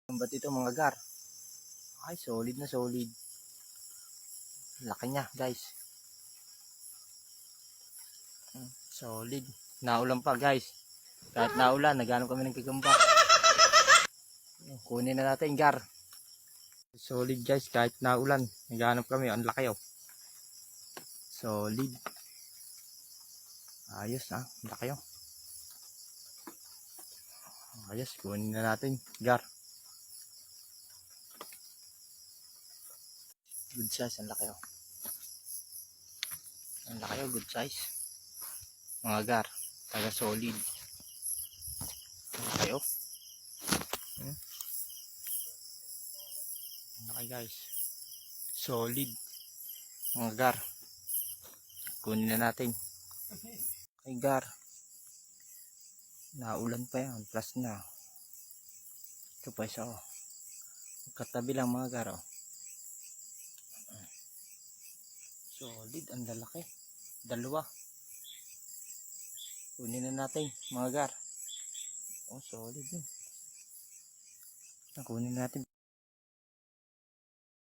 Ba't ito mga gar? Ay, solid na solid. Laki niya, guys. Solid. Naulan pa, guys. Kahit naulan, naghanap kami ng gagamba. Kunin na natin, gar. Solid, guys. Kahit naulan, naghanap kami. Ang laki, oh. Solid. Ayos, ha. Ang laki, oh. Ayos, kunin na natin, gar. Good size, ang laki, oh. Ang laki, oh. Good size. Mga gar. Taga solid. Ang laki, oh. Ang laki, guys. Solid. Mga gar. Kunin na natin. Ay, gar. Naulan pa yan. Plus na. Ito pa isa, oh. Katabi lang mga gar, oh. Solid. Ang lalaki. Dalawa. Kunin na natin mga gar. Oh, solid yun. Kunin natin.